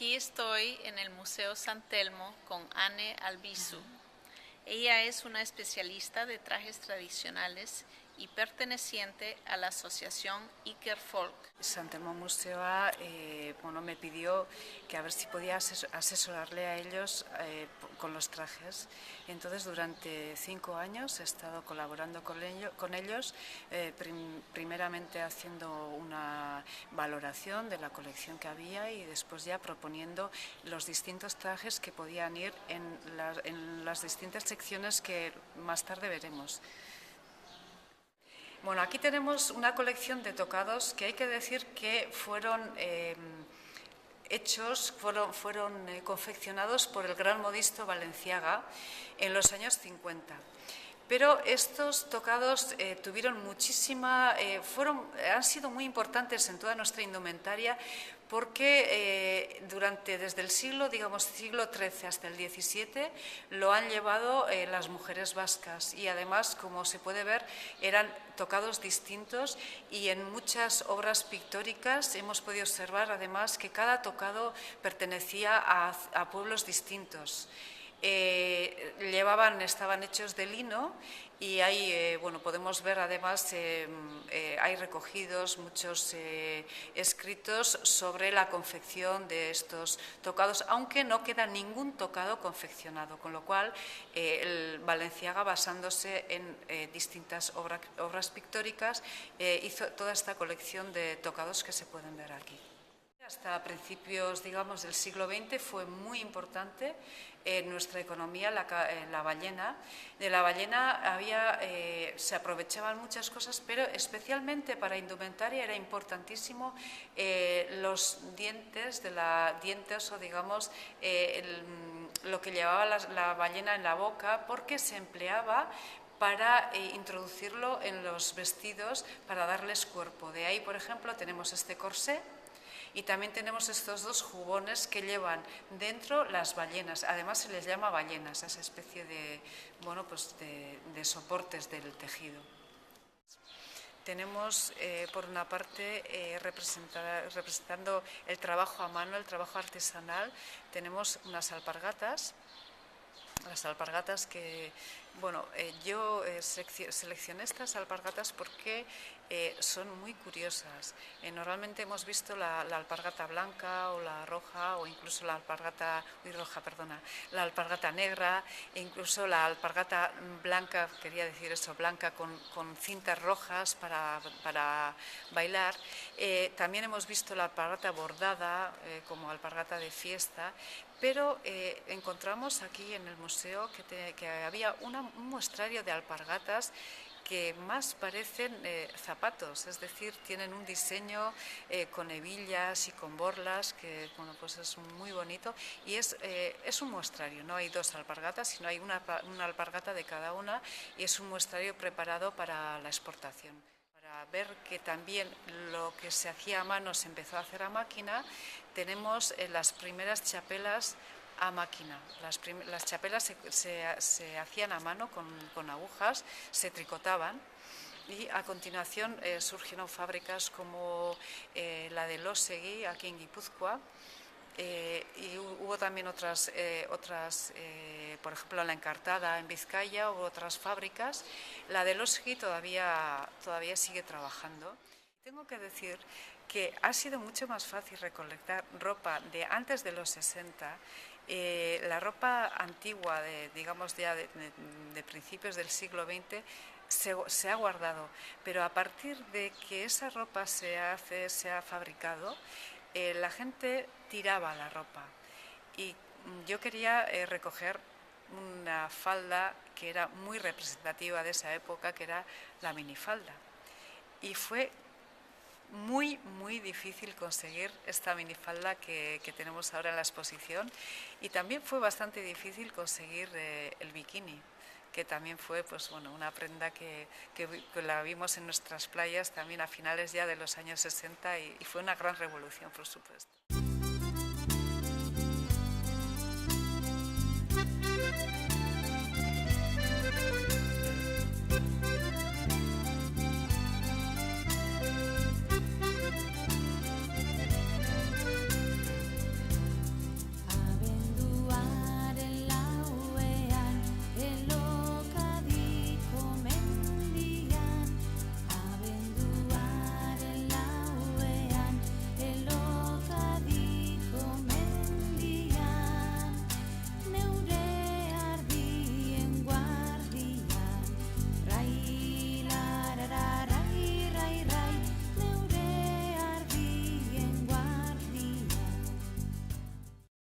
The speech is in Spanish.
Aquí estoy en el Museo San Telmo con Anne Albizu. Ella es una especialista de trajes tradicionales y perteneciente a la asociación Iker Folk. San Telmo Museoa me pidió que a ver si podía asesorarle a ellos con los trajes. Entonces durante 5 años he estado colaborando con ellos, primeramente haciendo una valoración de la colección que había y después ya proponiendo los distintos trajes que podían ir en las distintas secciones que más tarde veremos. Bueno, aquí tenemos una colección de tocados que hay que decir que fueron confeccionados por el gran modisto Balenciaga en los años 50. Pero estos tocados han sido muy importantes en toda nuestra indumentaria porque desde el siglo XIII hasta el XVII lo han llevado las mujeres vascas y además, como se puede ver, eran tocados distintos y en muchas obras pictóricas hemos podido observar además que cada tocado pertenecía a pueblos distintos. Estaban hechos de lino y podemos ver además, hay recogidos muchos escritos sobre la confección de estos tocados, aunque no queda ningún tocado confeccionado, con lo cual el Balenciaga, basándose en distintas obras pictóricas, hizo toda esta colección de tocados que se pueden ver aquí. Hasta principios, del siglo XX fue muy importante en nuestra economía la ballena. De la ballena se aprovechaban muchas cosas, pero especialmente para indumentaria era importantísimo los dientes lo que llevaba la ballena en la boca, porque se empleaba para introducirlo en los vestidos para darles cuerpo. De ahí, por ejemplo, tenemos este corsé. Y también tenemos estos dos jubones que llevan dentro las ballenas. Además se les llama ballenas, a esa especie de soportes del tejido. Tenemos, por una parte, representando el trabajo a mano, el trabajo artesanal, tenemos unas alpargatas. Las alpargatas que, yo seleccioné estas alpargatas porque son muy curiosas. Normalmente hemos visto la alpargata blanca o la roja, o incluso la alpargata negra, e incluso la alpargata blanca, blanca con cintas rojas para bailar. También hemos visto la alpargata bordada como alpargata de fiesta, pero encontramos aquí en el museo que había un muestrario de alpargatas que más parecen zapatos, es decir, tienen un diseño con hebillas y con borlas que es muy bonito, y es un muestrario, no hay dos alpargatas, sino hay una alpargata de cada una, y es un muestrario preparado para la exportación. Para ver que también lo que se hacía a mano se empezó a hacer a máquina, tenemos las primeras chapelas a máquina. Las chapelas se hacían a mano con agujas, se tricotaban, y a continuación surgieron fábricas como la de Losegui, aquí en Guipúzcoa, y hubo también otras, por ejemplo la Encartada en Vizcaya, hubo otras fábricas. La de Losegui todavía sigue trabajando. Tengo que decir que ha sido mucho más fácil recolectar ropa de antes de los 60. La ropa antigua de principios del siglo XX se ha guardado, pero a partir de que esa ropa se ha fabricado, la gente tiraba la ropa, y yo quería recoger una falda que era muy representativa de esa época, que era la minifalda, y fue muy, muy difícil conseguir esta minifalda que tenemos ahora en la exposición, y también fue bastante difícil conseguir el bikini, que también fue una prenda que la vimos en nuestras playas también a finales ya de los años 60, y fue una gran revolución, por supuesto.